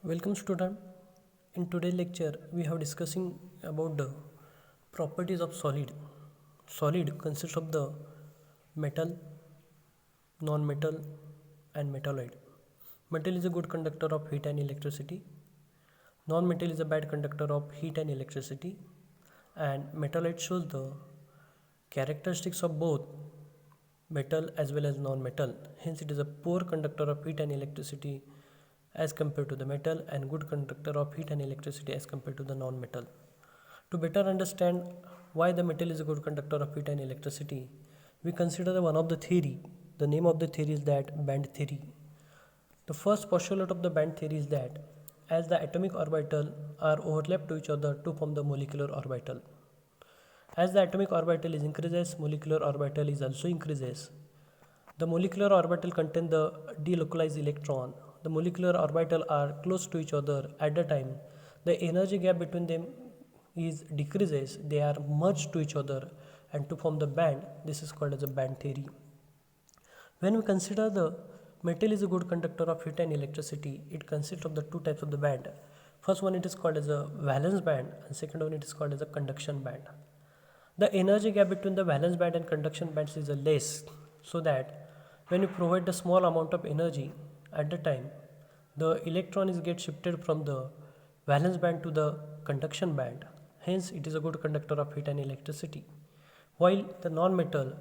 Welcome student. In today's lecture we have discussing about the properties of solid. Solid consists of the metal, non-metal and metalloid. Metal is a good conductor of heat and electricity. Non-metal is a bad conductor of heat and electricity, and metalloid shows the characteristics of both metal as well as non-metal. Hence it is a poor conductor of heat and electricity as compared to the metal, and good conductor of heat and electricity as compared to the non-metal. To better understand why the metal is a good conductor of heat and electricity, we consider one of the theory. The name of the theory is that band theory. The first postulate of the band theory is that as the atomic orbital are overlapped to each other to form the molecular orbital. As the atomic orbital is increases, molecular orbital is also increases. The molecular orbital contain the delocalized electron. The molecular orbital are close to each other at the time. The energy gap between them is decreases. They are merged to each other and to form the band. This is called as a band theory. When we consider the metal is a good conductor of heat and electricity, it consists of the two types of the band. First one it is called as a valence band, and second one it is called as a conduction band. The energy gap between the valence band and conduction bands is less, so that when you provide the small amount of energy at the time, the electron is get shifted from the valence band to the conduction band. Hence it is a good conductor of heat and electricity. While the non-metal,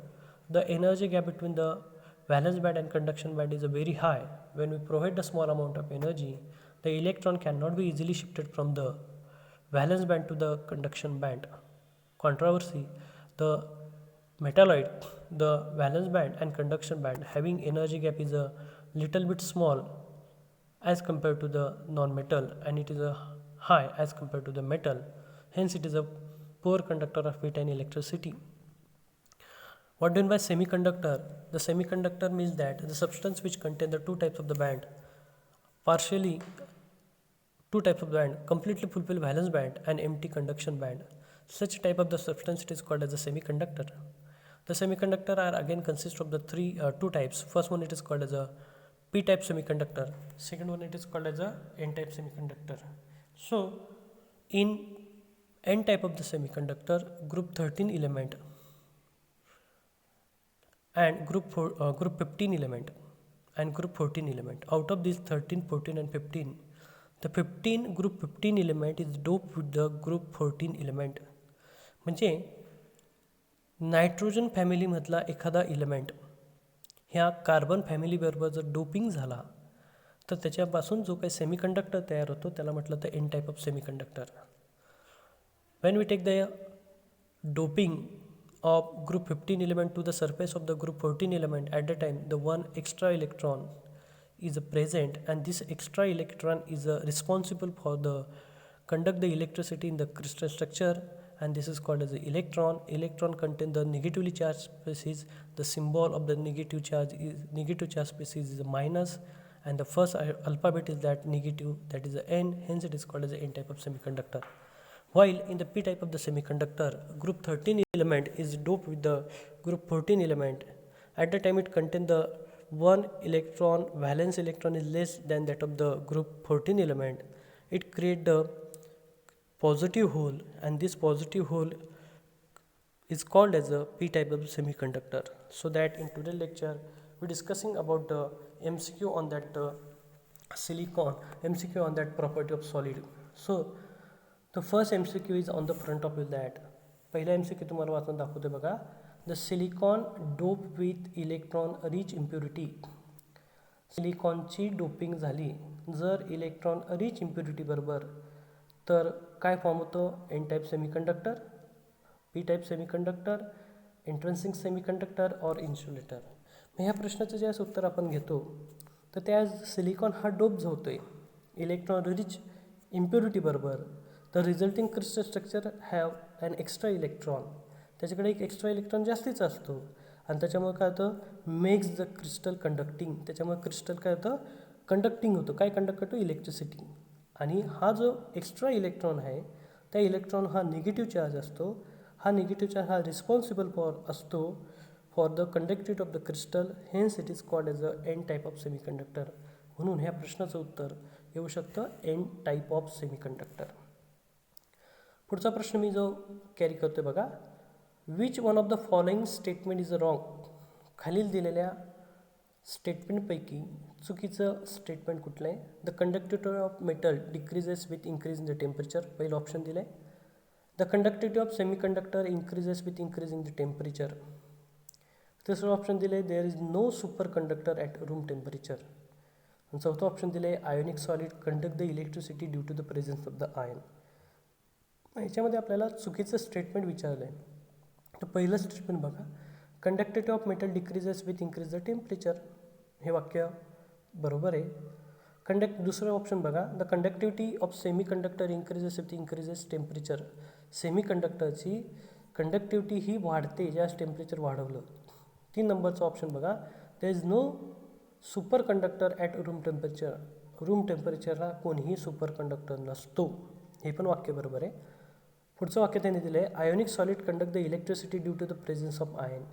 the energy gap between the valence band and conduction band is very high. When we provide the small amount of energy, the electron cannot be easily shifted from the valence band to the conduction band. Controversy, the metalloid, the valence band and conduction band having energy gap is a little bit small as compared to the non-metal, and it is a high as compared to the metal. Hence it is a poor conductor of heat and electricity. What done by semiconductor? The semiconductor means that the substance which contain the two types of the band, partially two types of band completely fulfill valence band and empty conduction band. Such type of the substance it is called as a semiconductor. The semiconductor are again consist of the two types. First one it is called as a p-type semiconductor. Second one it is called as a n-type semiconductor. So in n-type of the semiconductor, group 13 element and group 15 element and group 14 element. Out of these 13, 14 and 15, the group 15 element is doped with the group 14 element. म्हणजे nitrogen फॅमिलीमधला एखादा element ह्या carbon फॅमिलीबरोबर जर doping झाला तर त्याच्यापासून जो काही semiconductor तयार होतो त्याला म्हटलं तर N type of semiconductor. When we take the doping of group 15 element to the surface of the group 14 element, at the time the one extra electron is present, and this extra electron is responsible for the conduct the electricity in the crystal structure, and this is called as the electron. Electron contain the negatively charged species. The symbol of the negative charge species is a minus, and the first alphabet is that negative, that is the N. Hence it is called as the N type of semiconductor. While in the p-type of the semiconductor, group 13 element is doped with the group 14 element. At the time it contains the one electron, valence electron is less than that of the group 14 element. It creates the positive hole, and this positive hole is called as a p-type of semiconductor. So that in today's lecture we are discussing about the MCQ on that silicon, MCQ on that property of solid. So the first MCQ is on the front of that. पहिला MCQ तुम्हाला वाचून दाखवते बघा. The silicon doped with electron rich impurity. सिलिकॉनची doping झाली जर electron rich impurity बरोबर तर काय फॉर्म होतो? N type semiconductor, P type semiconductor, intrinsic semiconductor और इन्सुलेटर. मग ह्या प्रश्नाचं ज्यावेळेस उत्तर आपण घेतो तर त्या सिलिकॉन हा डोप होतोय इलेक्ट्रॉन रिच इम्प्युरिटी बरोबर. The resulting crystal structure have an extra electron. त्याच्याकडे एक एक्स्ट्रा इलेक्ट्रॉन जास्तीच असतो, आणि त्याच्यामुळे काय होतं? Makes the crystal conducting. त्याच्यामुळे क्रिस्टल काय होतं? कंडक्टिंग होतं. काय कंडक्ट करतो? इलेक्ट्रिसिटी. आणि हा जो एक्स्ट्रा इलेक्ट्रॉन आहे त्या इलेक्ट्रॉन हा निगेटिव्ह चार्ज असतो. हा निगेटिव्ह चार्ज हा रिस्पॉन्सिबल असतो for the conductivity of the crystal. Hence it is called as a N type of semiconductor. म्हणून ह्या प्रश्नाचं उत्तर येऊ शकतं एन टाईप ऑफ सेमीकंडक्टर. पुढचा प्रश्न मी जो कॅरी करतोय बघा, which one of the following statement is wrong. खालील दिलेल्या स्टेटमेंटपैकी चुकीचं स्टेटमेंट कुठलं आहे? The conductivity of metal decreases with increase in the temperature, पहिलं ऑप्शन दिलं आहे. The conductivity of semiconductor increases with increase in the temperature. तिसरं ऑप्शन दिलं आहे there is no super conductor at room temperature. आणि चौथं ऑप्शन दिलं आहे ionic solid conduct the electricity due to the presence of the ion. ह्याच्यामध्ये आपल्याला चुकीचं स्टेटमेंट विचारलं आहे. तर पहिलं स्टेटमेंट बघा, conductivity of metal decreases with increase the temperature, हे वाक्य बरोबर आहे. दुसरं ऑप्शन बघा, the conductivity of semi conductor increases with increases temperature. सेमीकंडक्टरची कंडक्टिव्हिटी ही वाढते ज्यास टेम्परेचर वाढवलं. 3 नंबरचा ऑप्शन बघा, there is no super conductor at room temperature. Room टेम्परेचरला कोणीही सुपर कंडक्टर नसतो, हे पण वाक्य बरोबर आहे. पुढचं वाक्य त्यांनी दिलं आहे ionic solid conduct the electricity due to the presence of ion.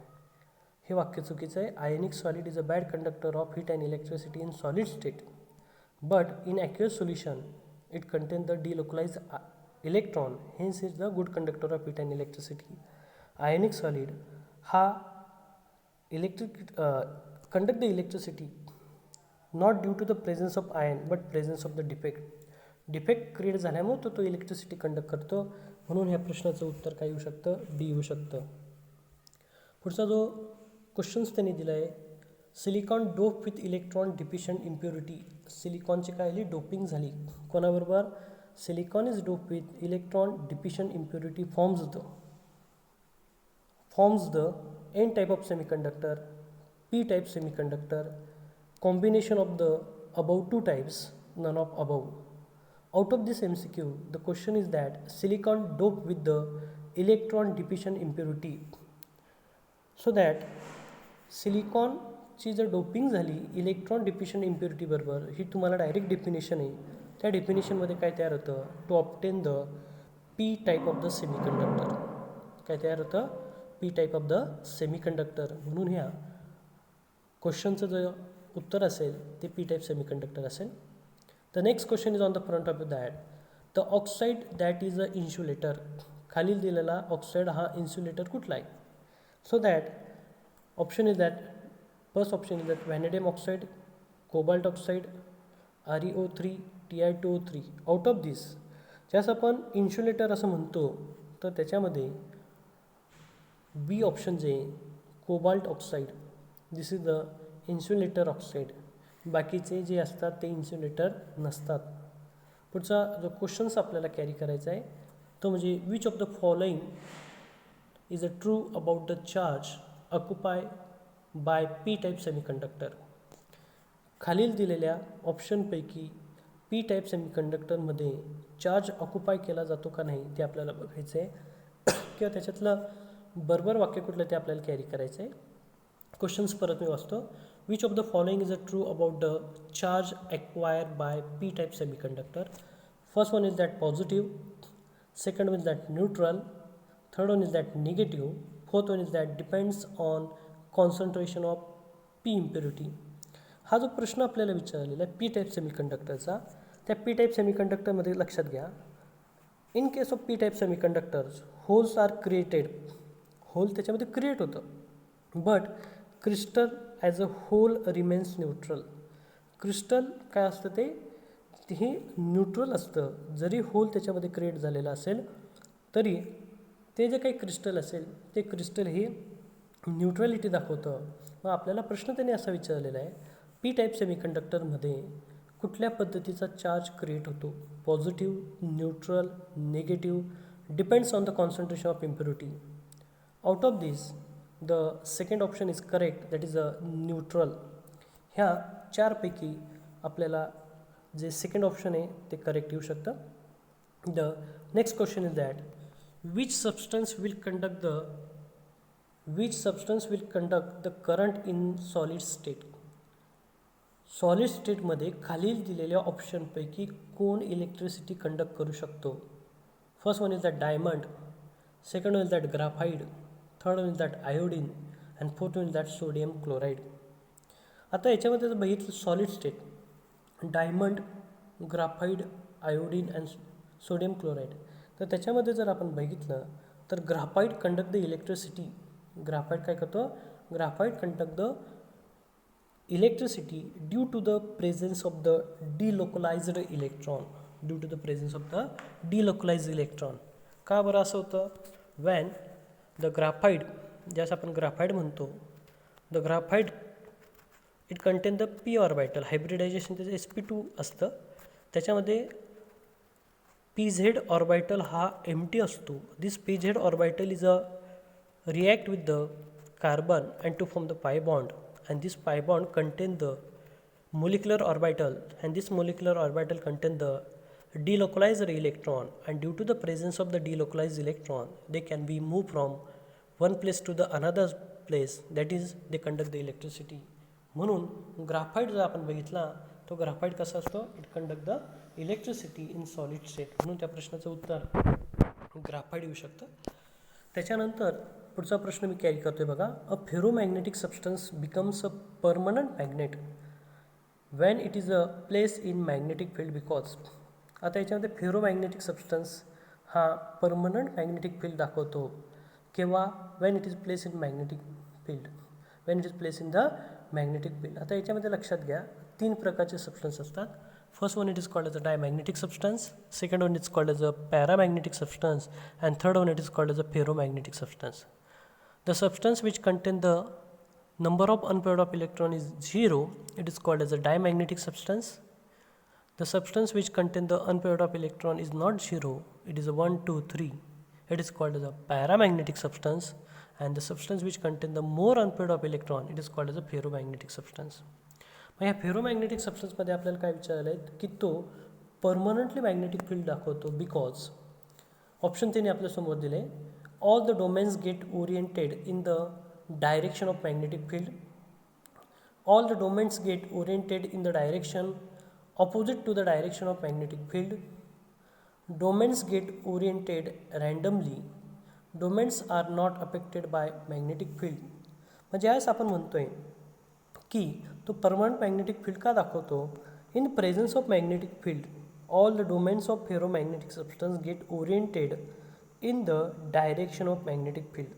हे वाक्य चुकीचं आहे. Ionic solid is a bad conductor of heat and electricity in solid state, but in aqueous solution it contain the delocalize electron, hence is the good conductor of heat and electricity. Ionic solid हा conduct the electricity not due to the presence of ion but presence of the defect create झाल्यामुळे तो electricity conduct करतो. म्हणून ह्या प्रश्नाचं उत्तर काय येऊ शकतं? डी येऊ शकतं. पुढचा जो क्वेश्चन्स त्यांनी दिला आहे, silicon dope with electron deficient impurity. सिलिकॉनची काय झाली? डोपिंग झाली. कोणाबरोबर? Silicon is dope with electron deficient impurity forms the N type of semiconductor, P type semiconductor, combination of the above two types, none of above. Out of this MCQ, the question is that silicon doped with the electron deficient impurity. So that silicon ची जर doping झाली electron deficient impurity बरोबर, ही तुम्हाला direct definition आहे. त्या डेफिनेशनमध्ये काय तयार होतं? To obtain the P type of the semiconductor. काय तयार होतं? P type of the semiconductor. म्हणून ह्या क्वेश्चनचं जे उत्तर असेल ते पी टाईप सेमीकंडक्टर असेल. The next question is on the front of that, the oxide that is a insulator. खालील दिलेला ऑक्साईड हा इन्सुलेटर कुठला आहे? So that option is that, first option is that vanadium oxide, cobalt oxide, ReO3, Ti2O3. Out of दिस ज्यास आपण insulator असं म्हणतो, तर त्याच्यामध्ये बी ऑप्शन जे cobalt oxide, this is the insulator oxide. बाकीचे जे असतात ते इन्सुलेटर नसतात. पुढचा जो क्वेश्चन्स आपल्याला कॅरी करायचा आहे तो म्हणजे which of the following is a true about the charge occupy by P type semiconductor. खालील दिलेल्या ऑप्शनपैकी पी टाईप सेमीकंडक्टरमध्ये चार्ज ऑक्युपाय केला जातो का नाही ते आपल्याला बघायचं आहे, किंवा त्याच्यातलं बरोबर वाक्य कुठलं ते आपल्याला कॅरी करायचं आहे. क्वेश्चन्स परत मी वाचतो. Which of the following is a true about the charge acquired by P type semiconductor. First one is that positive, second one is that neutral, third one is that negative, fourth one is that depends on concentration of P impurity. हा जो प्रश्न आपल्याला विचारलेला आहे P type सेमीकंडक्टरचा, त्या P type सेमीकंडक्टरमध्ये लक्षात घ्या, in case of P type semiconductors holes are created. Hole त्याच्यामध्ये क्रिएट होतं, but crystal as a hole remains neutral. Crystal काय असतं ते हे न्यूट्रल असतं. जरी होल त्याच्यामध्ये क्रिएट झालेला असेल तरी ते जे काही क्रिस्टल असेल ते क्रिस्टल हे न्यूट्रॅलिटी दाखवतं. मग आपल्याला प्रश्न त्याने असा विचारलेला आहे, पी टाईप सेमीकंडक्टरमध्ये कुठल्या पद्धतीचा चार्ज क्रिएट होतो? Positive, neutral, negative, depends on the concentration of impurity. Out of this the second option is correct, that is a neutral. ह्या चारपैकी आपल्याला जे सेकंड ऑप्शन आहे ते करेक्ट येऊ शकतं. The next question is that which substance will conduct the current in solid state. Solid स्टेटमध्ये खालील दिलेल्या ऑप्शनपैकी कोण इलेक्ट्रिसिटी कंडक्ट करू शकतो? First one is that diamond, second one is that graphite, third one is that iodine and fourth one is that sodium chloride. आता याच्यामध्ये जर बघितलं solid state, diamond, graphite, iodine and sodium chloride. तर त्याच्यामध्ये जर आपण बघितलं तर graphite conduct the electricity. Graphite काय करतो? Graphite conduct the electricity due to the presence of the delocalized electron. Due to the presence of the delocalized electron. का बरं असं होतं? वॅन द ग्राफाईड, ज्यास आपण ग्राफाईड म्हणतो, the graphite it contain the P orbital. Hybridization त्याचं sp2 असतं. त्याच्यामध्ये pz ऑर्बिटल हा एम्प्टी असतो. This pz orbital is a react with the carbon and to form the pi bond, and this pi bond contain the molecular orbital, and this molecular orbital contain the delocalized electron, and due to the presence of the delocalized electron they can be moved from one place to the another place, that is they conduct the electricity. म्हणून ग्राफाईड जर आपण बघितला तो ग्राफाईड कसा असतो? It conduct the electricity in solid state. म्हणून त्या प्रश्नाचं उत्तर ग्राफाईड येऊ शकतं. त्याच्यानंतर पुढचा प्रश्न मी कॅरी करतोय बघा. A ferromagnetic substance becomes a permanent magnet when it is a place in magnetic field because. आता याच्यामध्ये फेरोमॅग्नेटिक सबस्टन्स हा परमनंट मॅग्नेटिक फील्ड दाखवतो केव्हा? When it is place in magnetic field. When it is place in the magnetic field. आता याच्यामध्ये लक्षात घ्या 3 प्रकारचे सबस्टन्स असतात. First one it is called as a diamagnetic substance, second one it is called as a paramagnetic substance, and third one it is called as a ferromagnetic substance. The substance which contain the number of unpaired of electron is 0, it is called as a diamagnetic substance. The substance which contain the unpaired of electron is not 0, it is a 1, 2, 3, it is called as a paramagnetic substance. And the substance which contain the more unpaired of electron, it is called as a ferromagnetic substance. मग ह्या ferromagnetic सबस्टन्समध्ये आपल्याला काय विचारलं आहे की तो permanently magnetic field दाखवतो because option त्यांनी आपल्यासमोर दिले. All the domains get oriented in the direction of magnetic field. All the domains get oriented in the direction opposite to the direction of magnetic field. Domains get oriented randomly. Domains are not affected by magnetic field. म्हणजे यावेळेस आपण म्हणतोय की तो permanent magnetic field का दाखवतो? In presence of magnetic field all the domains of ferromagnetic substance get oriented in the direction of magnetic field.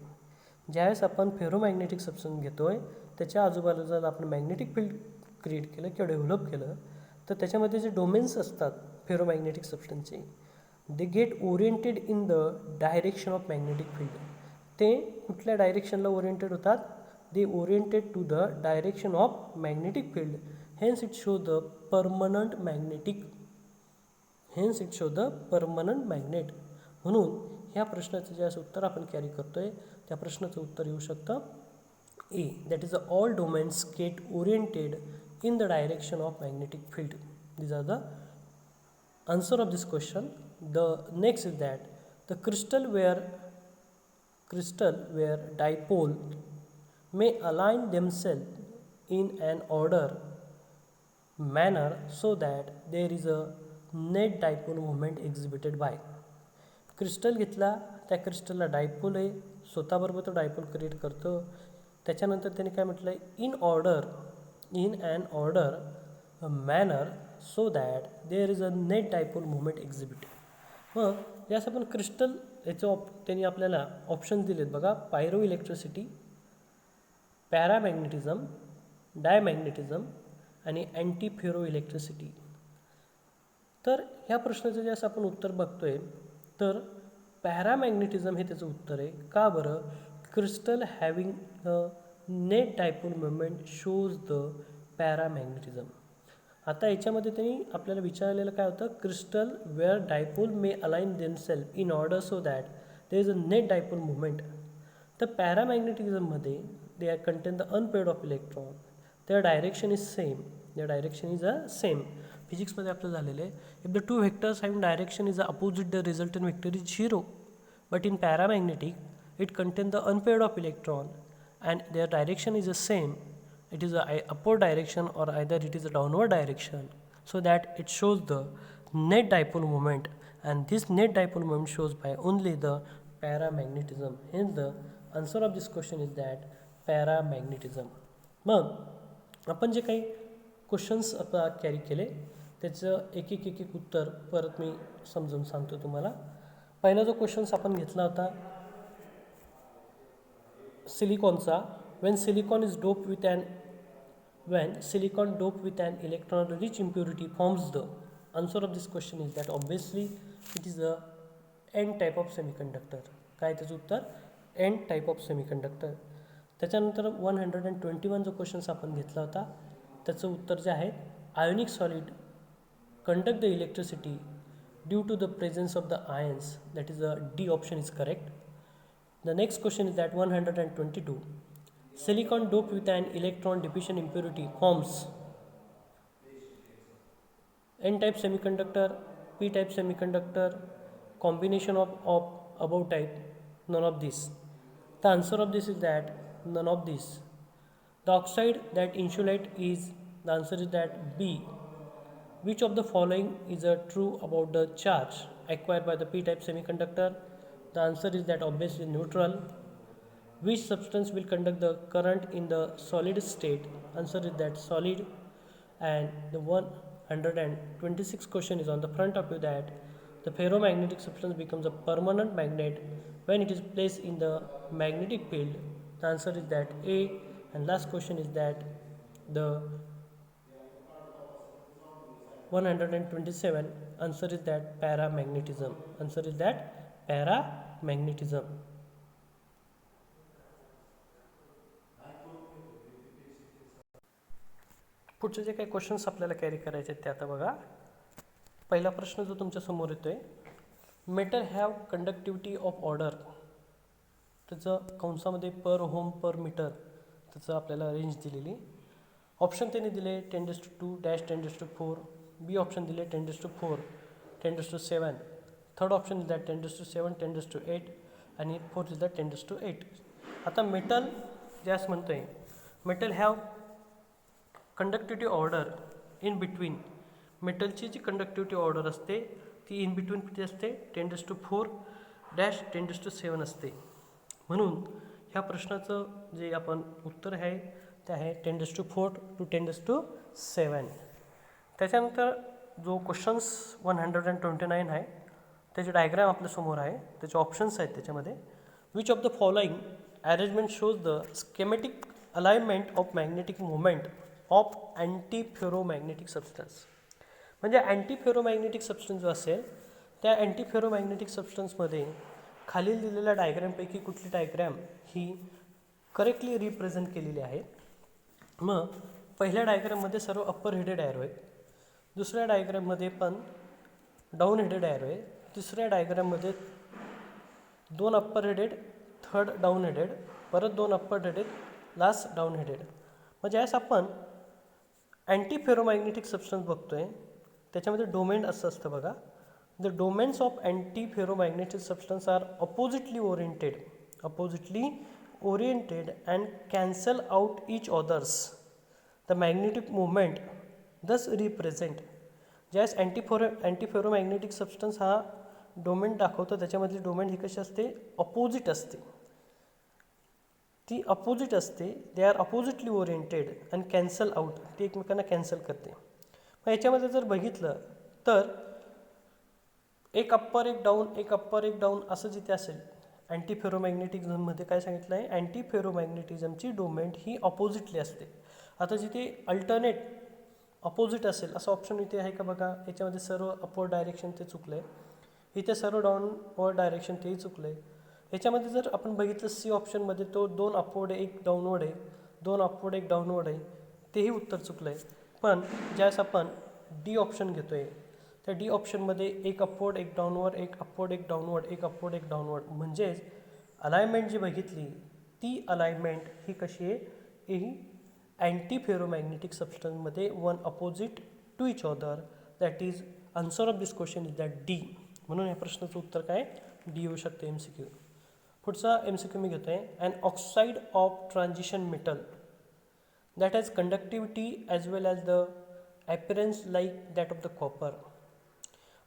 ज्यावेळेस आपण फेरोमॅग्नेटिक सबस्टन्स घेतोय त्याच्या आजूबाजूला आपण मॅग्नेटिक फील्ड क्रिएट केलं किंवा डेव्हलप केलं तर त्याच्यामध्ये जे डोमेन्स असतात फेरोमॅग्नेटिक सबस्टन्सचे they get oriented in the direction of magnetic field. ते कुठल्या डायरेक्शनला ओरिएंटेड होतात? they oriented to the direction of magnetic field, hence it shows the permanent magnetic, hence it shows the permanent magnet. म्हणून ह्या प्रश्नाचं जे उत्तर आपण कॅरी करतोय त्या प्रश्नाचं उत्तर येऊ शकतं A, that is all domains get oriented in the direction of magnetic field. these are the answer of this question. The next is that the crystal where dipole may align themselves in an order manner so that there is a net dipole moment exhibited by. Crystal घेतला, त्या क्रिस्टलला dipole आहे, स्वतःबरोबर तो dipole create करतो. त्याच्यानंतर त्याने काय म्हटलं आहे? In an order manner so that there is a net dipole movement exhibit. मग यास आपण क्रिस्टल याचं त्यांनी आपल्याला ऑप्शन्स दिलेत बघा. पायरो इलेक्ट्रिसिटी, पॅरामॅग्नेटिझम, डायमॅग्नेटिझम आणि अँटी फेरो इलेक्ट्रिसिटी. तर ह्या प्रश्नाचं जे आपण उत्तर बघतोय तर पॅरामॅग्नेटिझम हे त्याचं उत्तर आहे. का बरं? Crystal having the net dipole movement shows the paramagnetism. आता याच्यामध्ये त्यांनी आपल्याला विचारलेलं काय होतं? Crystal where dipole may align themselves in order so that there is a net dipole movement. तर पॅरामॅग्नेटिझममध्ये they are contain the unpaired of electron, their direction is same. Physics मध्ये आपलं झालेलं आहे, if the two vectors having direction is opposite the resultant vector is 0, but in paramagnetic it contain the unpaired of electron and their direction is the same. It is a upward direction or either it is a downward direction, so that it shows the net dipole moment, and this net dipole moment shows by only the paramagnetism. Hence the answer of this question is that पॅरामॅग्नेटिझम. मग आपण जे काही questions आता carry केले, त्याचं एक एक उत्तर परत मी समजून सांगतो तुम्हाला. पहिला जो क्वेश्चन्स आपण घेतला होता सिलिकॉनचा, when silicon doped with an electron rich impurity forms the answer of this question is that obviously it is a n type of semiconductor. काय त्याचं उत्तर n type of semiconductor. त्याच्यानंतर 121 जो क्वेश्चन्स आपण घेतला होता त्याचं उत्तर जे आहे ionic solid conduct the electricity due to the presence of the ions, that is the D option is correct. The next question is that 122, silicon doped with an electron deficient impurity forms n type semiconductor, p type semiconductor, combination of above type, none of these. The answer of this is that none of these. The oxide that insulate is, the answer is that B. Which of the following is true about the charge acquired by the p-type semiconductor? The answer is that obviously neutral. Which substance will conduct the current in the solid state? Answer is that solid. And the 126 question is on the front of you, that the ferromagnetic substance becomes a permanent magnet when it is placed in the magnetic field. The answer is that A. And last question is that the 127 answer is that paramagnetism. Answer is that paramagnetism. पुढचे जे काही questions आपल्याला carry करायचे ते आता बघा. पहिला प्रश्न जो तुमच्या समोर येतोय, metal have conductivity of order, त्याचं कंसामध्ये पर ओहम पर मीटर त्याचं आपल्याला रेंज दिलेली. ऑप्शन त्यांनी दिले 10⁻², -10⁻4. बी ऑप्शन दिले 10⁻4, 10⁻7. थर्ड ऑप्शन इज दॅट 10⁻7, 10⁻8 आणि फोर्थ इज दॅट 10⁻8. आता मेटल ज्यास म्हणतोय, metal have conductivity order in between. मेटलची जी कंडक्टिव्हिटी ऑर्डर असते ती इन बिटवीन किती असते? 10⁻4 - 10⁻7 असते. म्हणून ह्या प्रश्नाचं जे आपण उत्तर आहे ते आहे 10⁻4 to 10⁻7. त्याच्यानंतर जो क्वेश्चन्स 129 आहे त्याची डायग्राम आपल्यासमोर आहे, त्याचे ऑप्शन्स आहेत त्याच्यामध्ये. Which of the following arrangement shows the schematic alignment of magnetic movement of anti ferromagnetic substance. म्हणजे अँटी फेरोमॅग्नेटिक सबस्टन्स जो असेल त्या अँटी फेरोमॅग्नेटिक सबस्टन्समध्ये खालील दिलेल्या डायग्रॅमपैकी कुठली डायग्रॅम ही करेक्टली रिप्रेझेंट केलेली आहे. मग पहिल्या डायग्रॅममध्ये सर्व अप्पर हेडेड ॲरो आहेत, दुसऱ्या डायग्रॅममध्ये पण डाऊन हेडेड ॲरो आहे, तिसऱ्या डायग्रॅममध्ये 2 upper headed, third down headed, परत 2 upper headed, last down headed. म्हणजे यास आपण अँटी फेरोमॅग्नेटिक सबस्टन्स बघतोय त्याच्यामध्ये डोमेन असं असतं बघा. The domains of anti ferromagnetic substance are oppositely oriented and cancel out each others. The magnetic movement thus represent. ज्यावेळेस अँटी फेरोमॅग्नेटिक सबस्टन्स हा डोमेन दाखवतो त्याच्यामधली डोमेन ही कशी असते? अपोजिट असते. ती अपोजिट असते. They are oppositely oriented and cancel out. ती एकमेकांना कॅन्सल करते. मग याच्यामध्ये जर बघितलं तर एक अप्पर एक डाऊन, एक अप्पर एक डाऊन असं जिथे असेल अँटी फेरोमॅग्नेटिझममध्ये काय सांगितलं आहे? अँटी फेरोमॅग्नेटिझमची डोमेन ही अपोजिटली असते. आता जिथे अल्टरनेट अपोजिट असेल असं ऑप्शन इथे आहे का बघा. याच्यामध्ये सर्व अपवर्ड डायरेक्शन ते चुकलं आहे, इथे सर्व डाऊनवर्ड डायरेक्शन तेही चुकलं आहे. याच्यामध्ये जर आपण बघितलं सी ऑप्शनमध्ये तो 2 अपवर्ड एक डाऊनवर्ड आहे, 2 अपवर्ड एक डाऊनवर्ड आहे, तेही उत्तर चुकलं आहे. पण ज्यावेळेस आपण डी ऑप्शन घेतो आहे त्या डी ऑप्शनमध्ये एक अपवर्ड एक डाऊनवर्ड, एक अपवर्ड एक डाऊनवर्ड, एक अपवर्ड एक डाऊनवर्ड, म्हणजेच अलाइनमेंट जी बघितली ती अलाइनमेंट ही कशी आहे? ही अँटी फेरोमॅग्नेटिक सबस्टन्समध्ये 1 opposite to each other. That is answer of this question is that D. म्हणून या प्रश्नाचं उत्तर काय? डी येऊ शकते MCQ. पुढचा MCQ मी घेतो आहे. And oxide of transition metal that has conductivity as well as the appearance like that of the copper.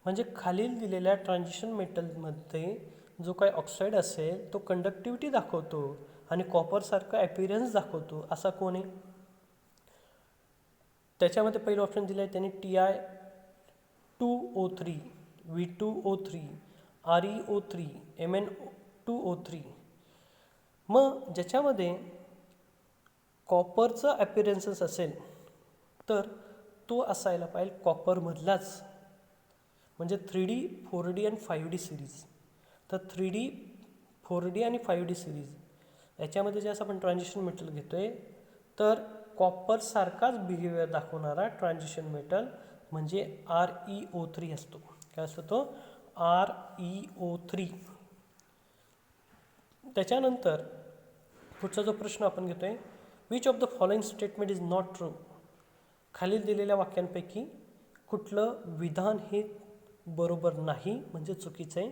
म्हणजे खालील दिलेल्या ट्रान्झिशन मेटलमध्ये जो काही ऑक्साईड असेल तो कंडक्टिव्हिटी दाखवतो आणि कॉपरसारखं ॲपिरन्स दाखवतो असा कोण आहे? त्याच्यामध्ये पहिलं ऑप्शन दिलं आहे त्यांनी Ti2O3, V2O3, ReO3, Mn2O3. मग ज्याच्यामध्ये कॉपरचं ॲपिरन्सेस असेल तर तो असायला पाहिजे कॉपरमधलाच, म्हणजे 3D, 4D आणि 5D सिरीज. तर 3D, 4D आणि 5D सिरीज याच्यामध्ये जे असं आपण ट्रान्झिशन मेटल घेतो आहे तर कॉपरसारखाच बिहेवियर दाखवणारा ट्रान्झिशन मेटल म्हणजे ReO3 असतो. काय असतो तो? ReO3. त्याच्यानंतर पुढचा जो प्रश्न आपण घेतो आहे, which of the following statement is not true. खालील दिलेल्या वाक्यांपैकी कुठलं विधान हे बरोबर नाही म्हणजे चुकीचं आहे.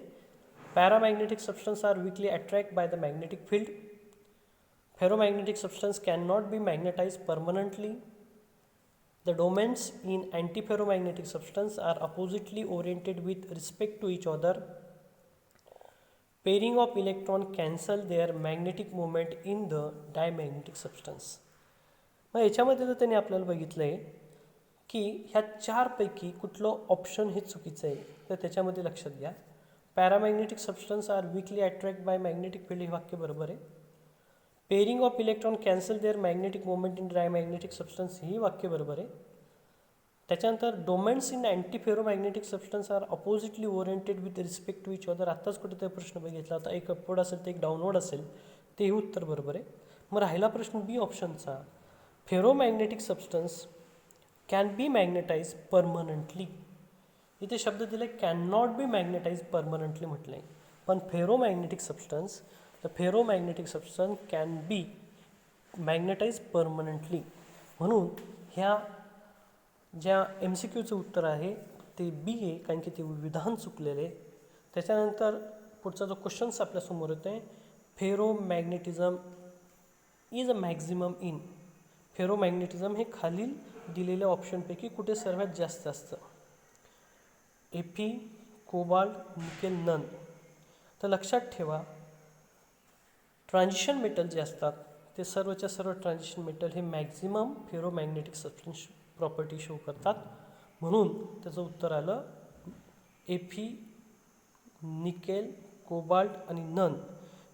Paramagnetic substance are weakly attract by the magnetic field. Ferromagnetic substance can not be magnetize permanently. The domains in antiferromagnetic substance are oppositely oriented with respect to each other. Pairing of electron cancel their magnetic movement in the diamagnetic substance. मग याच्यामध्ये जर त्यांनी आपल्याला बघितलं आहे की ह्या चारपैकी कुठलं ऑप्शन हे चुकीचं आहे तर त्याच्यामध्ये लक्षात घ्या. Paramagnetic substance are weakly attract by magnetic field हे वाक्य बरोबर आहे. Pairing of electron cancel their magnetic movement in diamagnetic substance ही वाक्य बरोबर आहे. त्याच्यानंतर domains in antiferromagnetic substance are oppositely oriented with respect to each other. आत्ताच कुठेतरी प्रश्न बघितला होता, एक अपवर्ड असेल तर एक डाऊनवर्ड असेल, तेही उत्तर बरोबर आहे. मग राहिला प्रश्न बी ऑप्शनचा, ferromagnetic substance can be magnetize permanently. इथे शब्द दिले can not be magnetize permanently म्हटलं आहे, पण ferromagnetic substance, the ferromagnetic substance can be magnetize permanently. म्हणून ह्या ज्या MCQचं उत्तर आहे ते बी आहे, कारण की ते विधान चुकलेले. त्याच्यानंतर पुढचा जो क्वेश्चन्स आपल्यासमोर येतो आहे, ferromagnetism is a maximum in. Ferromagnetism हे खालील दिलेल्या ऑप्शनपैकी कुठे सर्वात जास्त असतं? Fe, cobalt, nickel, none. तर लक्षात ठेवा, ट्रान्झिशन मेटल जे असतात ते सर्वच्या सर्व ट्रान्झिशन मेटल हे maximum ferromagnetic substance property show करतात. म्हणून त्याचं उत्तर आलं Fe, निकेल, कोबाल्ट आणि नन.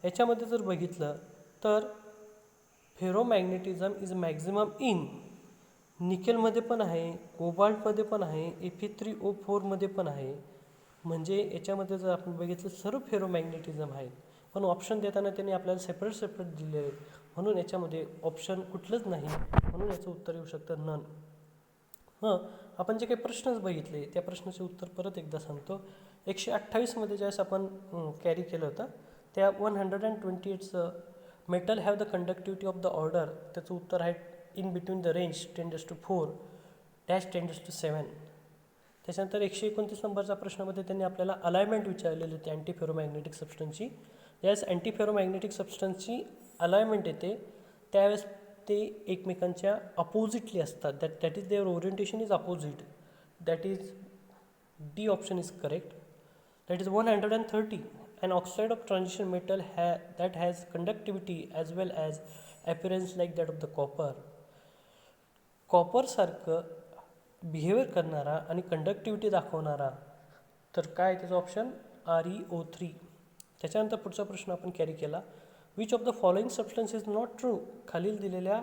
याच्यामध्ये जर बघितलं तर फेरोमॅग्नेटिझम इज मॅक्झिमम इन निकेलमध्ये पण आहे, कोबाल्टमध्ये पण आहे, Fe3O4मध्ये पण आहे. म्हणजे याच्यामध्ये जर आपण बघितलं सर्व फेरोमॅग्नेटिझम आहेत, पण ऑप्शन देताना त्यांनी आपल्याला सेपरेट दिले आहेत. म्हणून याच्यामध्ये ऑप्शन कुठलंच नाही, म्हणून याचं उत्तर येऊ शकतं नन. हां, आपण जे काही प्रश्नच बघितले त्या प्रश्नाचे उत्तर परत एकदा सांगतो. 128मध्ये ज्यावेळेस आपण कॅरी केलं होतं त्या 128चं metal have the conductivity of the order, त्याचं उत्तर आहे in between the range 10⁴ dash 10�7. त्याच्यानंतर 129 नंबरच्या प्रश्नामध्ये त्यांनी आपल्याला अलाइनमेंट विचारलेली होती अँटीफेरोमॅग्नेटिक सबस्टन्सची. ज्यावेळेस अँटीफेरोमॅग्नेटिक सबस्टन्सची अलाइनमेंट येते त्यावेळेस ते एकमेकांच्या अपोजिटली असतात. That is their orientation is opposite. That is D option is correct. That is 130. An oxide of transition metal that has conductivity as well as appearance like that of the copper. कॉपरसारखं behaviour करणारा आणि conductivity दाखवणारा तर काय त्याचं option ReO3. त्याच्यानंतर पुढचा प्रश्न आपण कॅरी केला, which of the following substance is not true. खालील दिलेल्या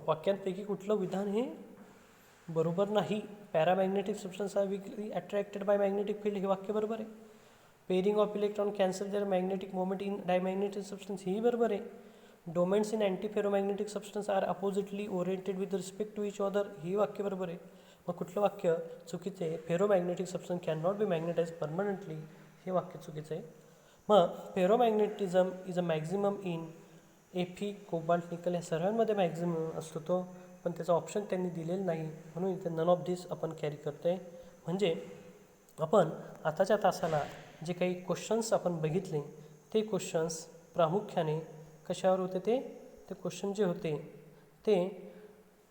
वाक्यांपैकी कुठलं विधान हे बरोबर नाही. Paramagnetic substance are weakly attracted by magnetic field हे वाक्य बरोबर आहे. Pairing of electron cancel their magnetic moment in diamagnetic substance ही बरोबर आहे. Domains in antiferromagnetic substance are oppositely oriented with respect to each other ही वाक्य बरोबर आहे. मग कुठलं वाक्य चुकीचं आहे? Ferromagnetic substance can not be magnetize permanently हे वाक्य चुकीचं आहे. मग ferromagnetism is a maximum in Fe, cobalt, nickel या सर्वांमध्ये मॅक्झिमम असतो तो, पण त्याचा ऑप्शन त्यांनी दिलेला नाही, म्हणून इथे नन ऑफ दिस आपण कॅरी करतो आहे. म्हणजे आपण आताच्या तासाला जे काही क्वेश्चन्स आपण बघितले ते क्वेश्चन्स प्रामुख्याने कशावर होते? ते क्वेश्चन जे होते ते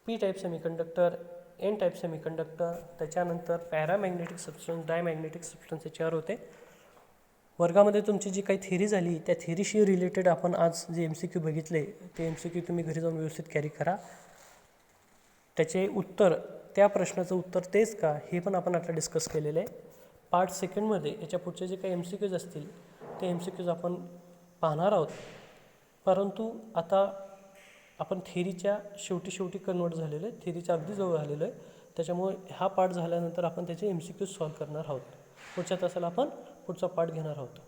P type semiconductor, N type semiconductor, त्याच्यानंतर पॅरामॅग्नेटिक सबस्टन्स, डायमॅग्नेटिक सबस्टन्स याच्यावर होते. वर्गामध्ये तुमची जी काही थिअरी झाली त्या थिअरीशी रिलेटेड आपण आज जे MCQ बघितले ते MCQ तुम्ही घरी जाऊन व्यवस्थित कॅरी करा. त्याचे उत्तर, त्या प्रश्नाचं उत्तर तेच का, हे पण आपण आता डिस्कस केलेलं आहे. पार्ट सेकंडमध्ये याच्या पुढचे जे काही MCQs असतील ते MCQs आपण पाहणार आहोत. परंतु आता आपण थेरीच्या शेवटी कन्वर्ट झालेलो आहे, थेरीच्या अगदी जवळ आलेलो आहे. त्याच्यामुळे हा पार्ट झाल्यानंतर आपण त्याचे MCQs सॉल्व करणार आहोत. पुढच्या तासाला आपण पुढचा पार्ट घेणार आहोत.